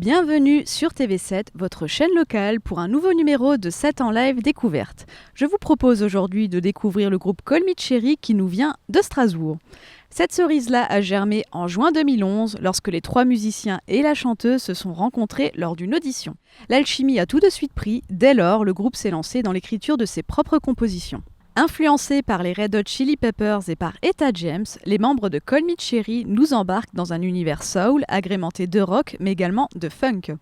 Bienvenue sur TV7, votre chaîne locale, pour un nouveau numéro de 7 en live découverte. Je vous propose aujourd'hui de découvrir le groupe Call Me Cherry qui nous vient de Strasbourg. Cette cerise-là a germé en juin 2011 lorsque les trois musiciens et la chanteuse se sont rencontrés lors d'une audition. L'alchimie a tout de suite pris, dès lors le groupe s'est lancé dans l'écriture de ses propres compositions. Influencés par les Red Hot Chili Peppers et par Etta James, les membres de Call Me Cherry nous embarquent dans un univers soul agrémenté de rock mais également de funk.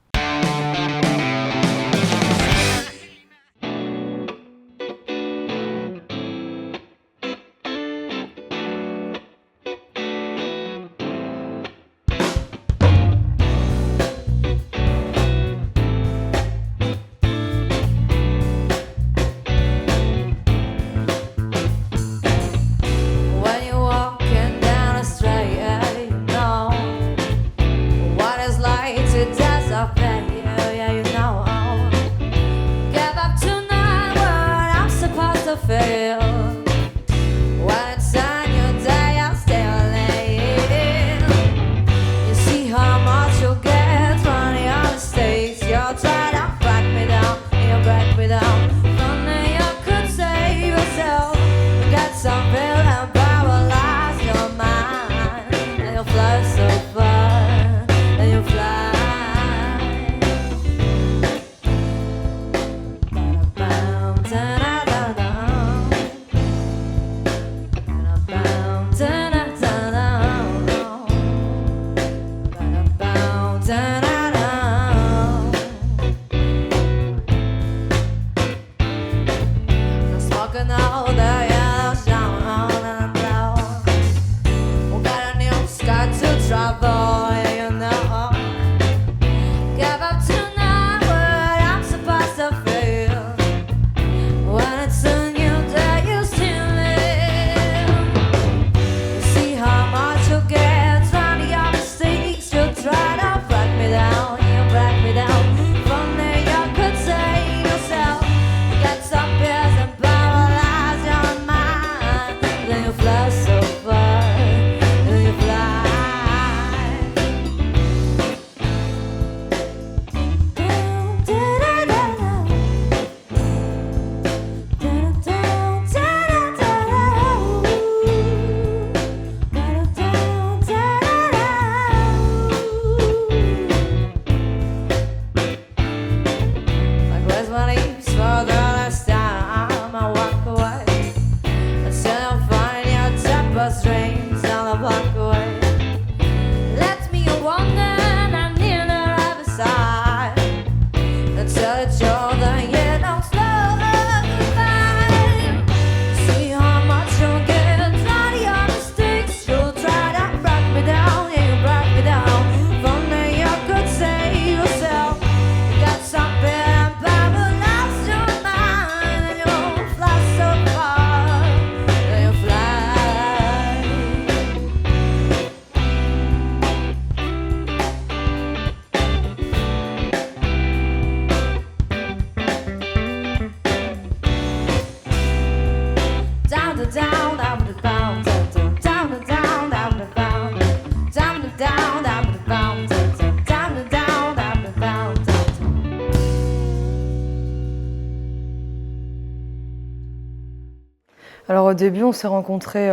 Alors au début, on s'est rencontrés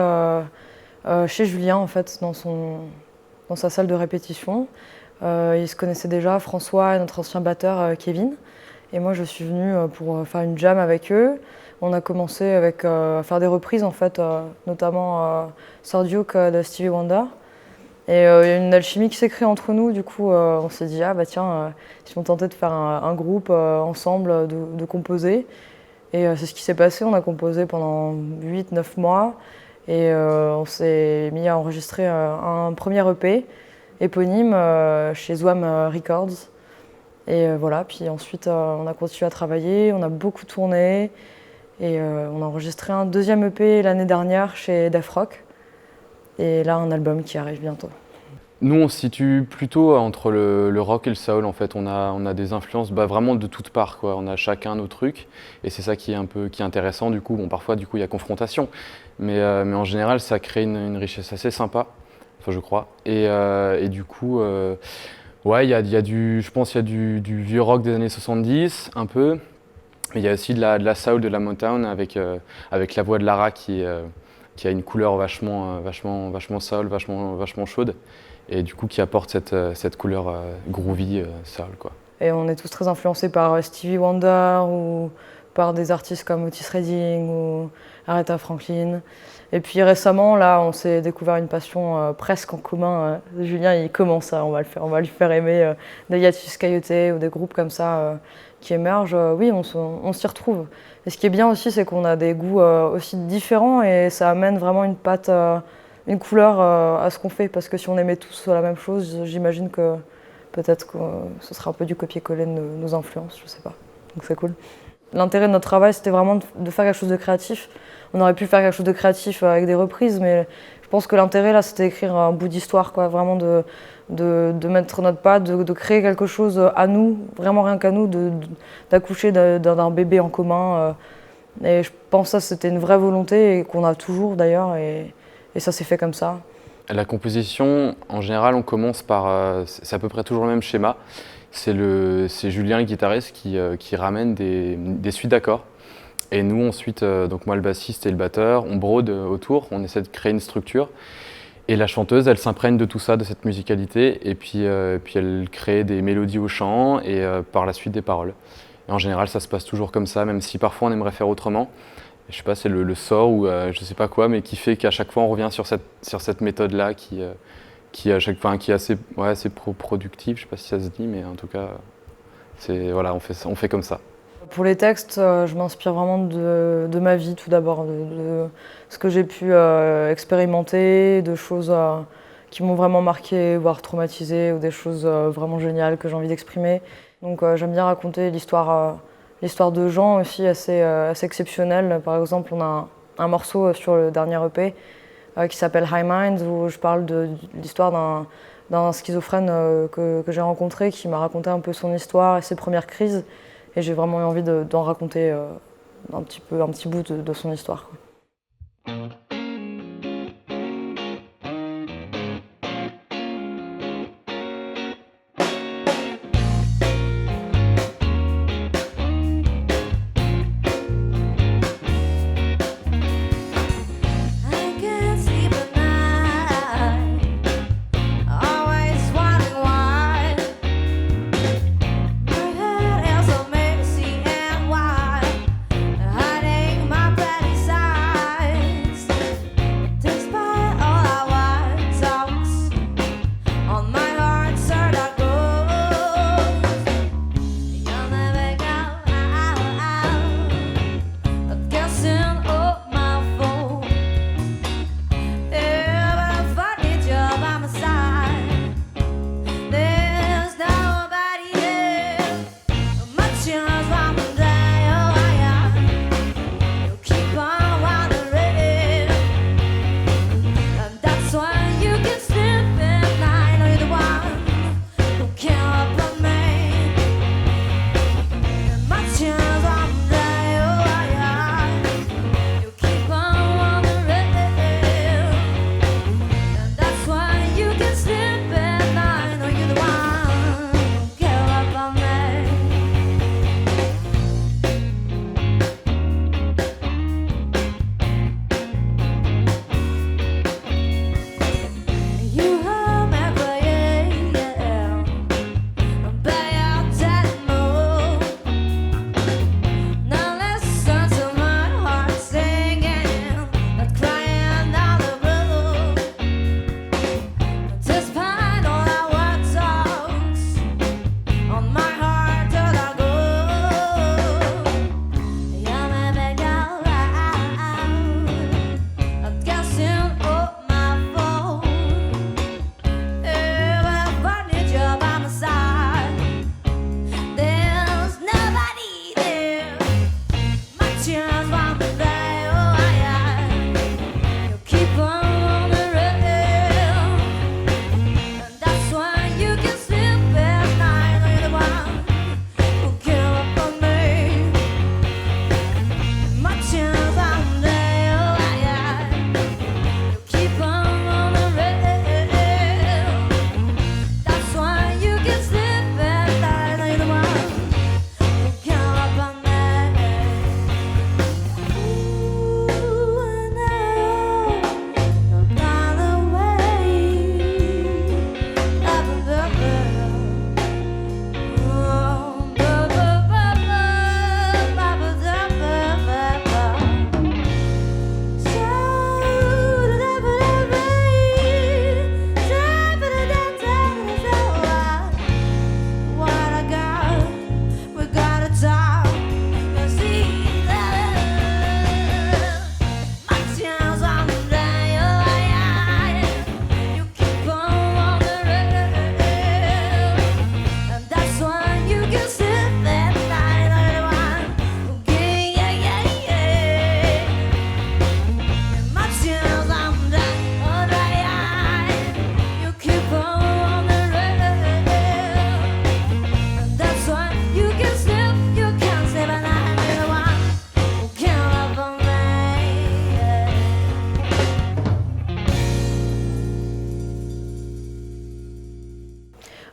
chez Julien, en fait, dans sa salle de répétition. Ils se connaissaient déjà, François et notre ancien batteur Kevin. Et moi, je suis venue pour faire une jam avec eux. On a commencé à faire des reprises, en fait, notamment Sir Duke de Stevie Wonder. Et il y a une alchimie qui s'est créée entre nous. Du coup, on s'est dit, ah bah tiens, si on tentait de faire un groupe ensemble, de composer. Et c'est ce qui s'est passé, on a composé pendant 8-9 mois et on s'est mis à enregistrer un premier EP éponyme chez Zwam Records. Et voilà, puis ensuite on a continué à travailler, on a beaucoup tourné et on a enregistré un deuxième EP l'année dernière chez Def Rock. Et là, un album qui arrive bientôt. Nous, on se situe plutôt entre le rock et le soul. En fait, on a des influences vraiment de toutes parts, quoi. On a chacun nos trucs, et c'est ça qui est intéressant. Du coup, parfois, il y a confrontation, mais en général, ça crée une richesse assez sympa. Enfin, je crois. Et du coup, Ouais, je pense qu'il y a du vieux rock des années 70, un peu. Mais il y a aussi de la soul, de la Motown avec la voix de Lara qui a une couleur vachement soul, vachement chaude. Et du coup qui apporte cette couleur groovy soul, quoi. Et on est tous très influencés par Stevie Wonder ou par des artistes comme Otis Redding ou Aretha Franklin. Et puis récemment, là, on s'est découvert une passion presque en commun. Julien, il commence on va lui faire aimer des Hiatus Coyote ou des groupes comme ça qui émergent. Oui, on s'y retrouve. Et ce qui est bien aussi, c'est qu'on a des goûts aussi différents et ça amène vraiment une patte, une couleur à ce qu'on fait. Parce que si on aimait tous la même chose, j'imagine que peut-être que ce sera un peu du copier-coller de nos influences, je sais pas. Donc c'est cool. L'intérêt de notre travail, c'était vraiment de faire quelque chose de créatif. On aurait pu faire quelque chose de créatif avec des reprises, mais je pense que l'intérêt là, c'était d'écrire un bout d'histoire, quoi. Vraiment de mettre notre patte, de créer quelque chose à nous, vraiment rien qu'à nous, d'accoucher d'un bébé en commun. Et je pense que ça, c'était une vraie volonté et qu'on a toujours d'ailleurs, et ça s'est fait comme ça. La composition, en général, on commence par... c'est à peu près toujours le même schéma. C'est Julien, le guitariste, qui ramène des suites d'accords. Et nous, ensuite, donc moi, le bassiste et le batteur, on brode autour, on essaie de créer une structure. Et la chanteuse, elle s'imprègne de tout ça, de cette musicalité, et puis elle crée des mélodies au chant et par la suite des paroles. Et en général, ça se passe toujours comme ça, même si parfois on aimerait faire autrement. Je sais pas, c'est le sort ou je sais pas quoi, mais qui fait qu'à chaque fois on revient sur cette méthode-là qui à chaque fois qui est assez productive. Je sais pas si ça se dit, mais en tout cas, voilà, on fait comme ça. Pour les textes, je m'inspire vraiment de ma vie tout d'abord, de ce que j'ai pu expérimenter, de choses qui m'ont vraiment marqué, voire traumatisé, ou des choses vraiment géniales que j'ai envie d'exprimer. Donc j'aime bien raconter l'histoire de gens aussi assez exceptionnels. Par exemple, on a un morceau sur le dernier EP qui s'appelle High Minds, où je parle de l'histoire d'un schizophrène que j'ai rencontré, qui m'a raconté un peu son histoire et ses premières crises. Et j'ai vraiment eu envie d'en raconter un petit bout de son histoire, quoi. Hiding my bad inside.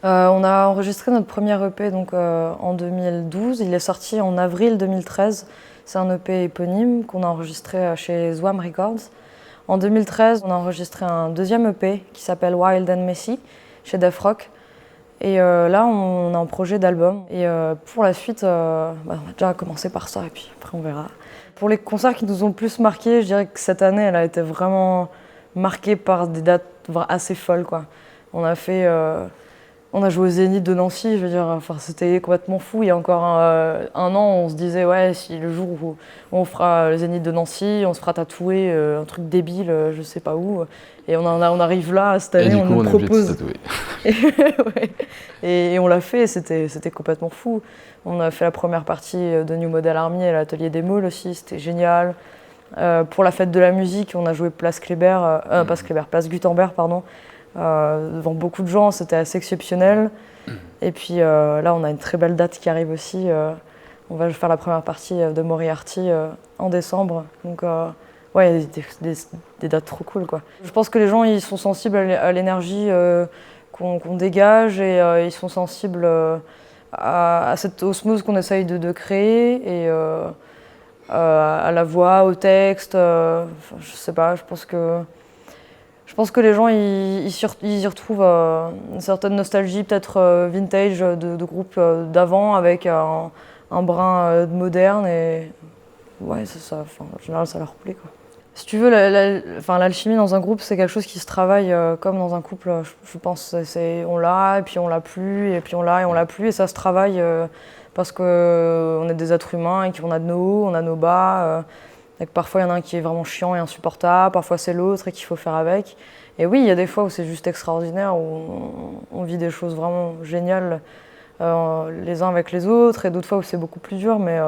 On a enregistré notre premier EP donc, en 2012. Il est sorti en avril 2013. C'est un EP éponyme qu'on a enregistré chez Zwam Records. En 2013, on a enregistré un deuxième EP qui s'appelle Wild and Messy chez Def Rock. Et là, on a un projet d'album. Et pour la suite, on va déjà commencer par ça et puis après on verra. Pour les concerts qui nous ont le plus marqués, je dirais que cette année, elle a été vraiment marquée par des dates assez folles, quoi. On a joué au Zénith de Nancy, je veux dire, enfin, c'était complètement fou. Il y a encore un an, on se disait, ouais, si le jour où on fera le Zénith de Nancy, on se fera tatouer un truc débile, je sais pas où. Et on arrive là, cette année, on nous propose. Et on l'a fait, c'était complètement fou. On a fait la première partie de New Model Army à l'Atelier des Maules aussi, c'était génial. Pour la fête de la musique, on a joué Place Gutenberg, pardon. Devant beaucoup de gens, c'était assez exceptionnel. Et puis là, on a une très belle date qui arrive aussi. On va faire la première partie de Moriarty en décembre. Donc, ouais, il y a des dates trop cool, quoi. Je pense que les gens, ils sont sensibles à l'énergie qu'on dégage et ils sont sensibles à cette osmose qu'on essaye de créer et à la voix, au texte. Je sais pas, je pense que les gens ils y retrouvent une certaine nostalgie, peut-être vintage de groupes d'avant avec un brin de moderne et ouais, c'est ça. Enfin, en général, ça leur plaît, quoi. Si tu veux, l'alchimie dans un groupe, c'est quelque chose qui se travaille comme dans un couple. Je pense on l'a et puis on l'a plus et puis on l'a et on l'a plus et ça se travaille parce qu'on est des êtres humains et qu'on a de nos hauts, on a nos bas. Et que parfois il y en a un qui est vraiment chiant et insupportable, parfois c'est l'autre et qu'il faut faire avec. Et oui, il y a des fois où c'est juste extraordinaire, où on vit des choses vraiment géniales les uns avec les autres, et d'autres fois où c'est beaucoup plus dur, mais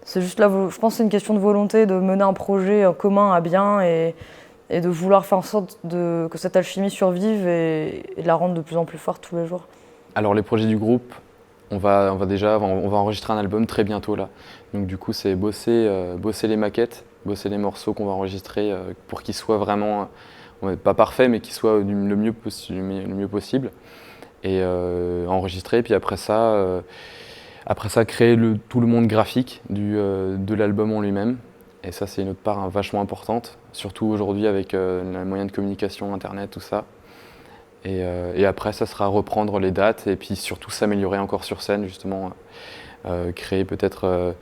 c'est juste là, je pense que c'est une question de volonté de mener un projet commun à bien et de vouloir faire en sorte que cette alchimie survive et de la rendre de plus en plus forte tous les jours. Alors les projets du groupe, on va enregistrer un album très bientôt là. Donc du coup c'est bosser les maquettes, bosser les morceaux qu'on va enregistrer pour qu'ils soient vraiment, pas parfaits mais qu'ils soient le mieux possible. Et enregistrer, puis après ça créer tout le monde graphique de l'album en lui-même. Et ça c'est une autre part vachement importante, surtout aujourd'hui avec les moyens de communication, internet, tout ça. Et après ça sera reprendre les dates et puis surtout s'améliorer encore sur scène justement, créer peut-être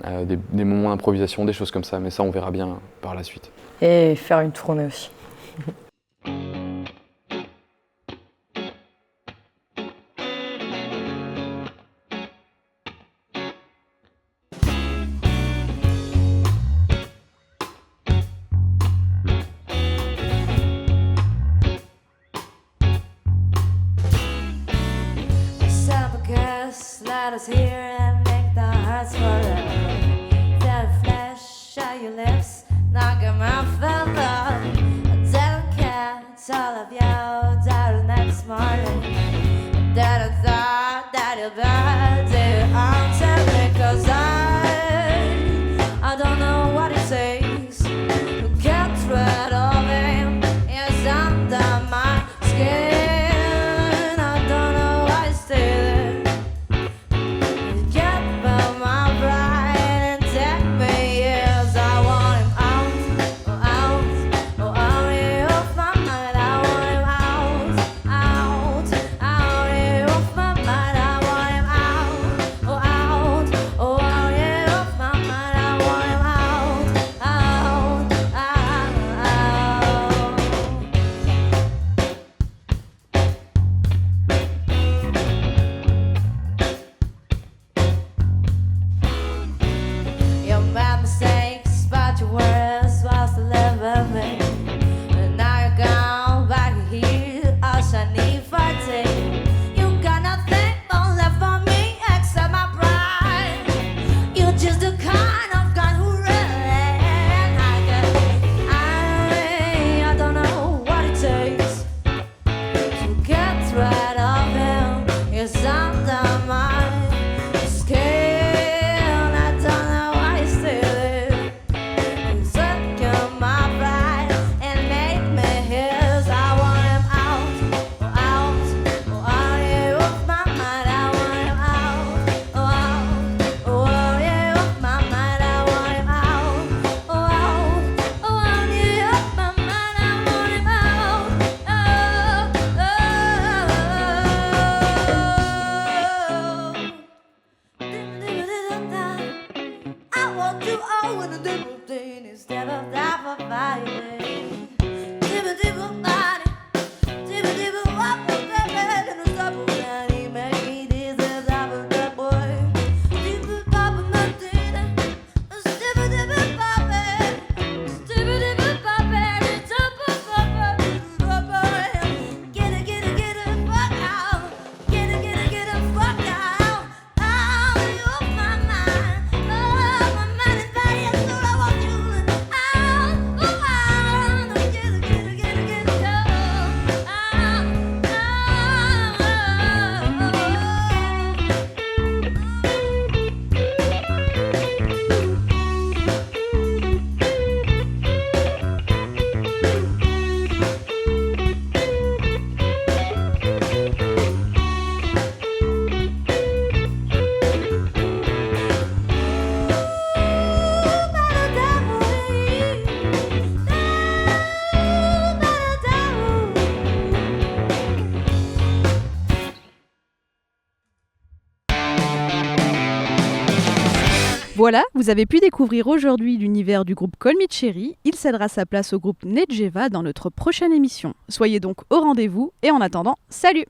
des moments d'improvisation, des choses comme ça, mais ça on verra bien par la suite. Et faire une tournée aussi. Let us hear and make the hearts forever. Tell the flesh of your lips, knock 'em off and love. Don't care, it's all of you, till the next morning. That I thought that you'd better answer me, 'cause I don't know what it takes to get rid of him. It's under my skin. I don't know why I stay there. Voilà, vous avez pu découvrir aujourd'hui l'univers du groupe Call Me Cherry. Il cédera sa place au groupe Nejeva dans notre prochaine émission. Soyez donc au rendez-vous et en attendant, salut!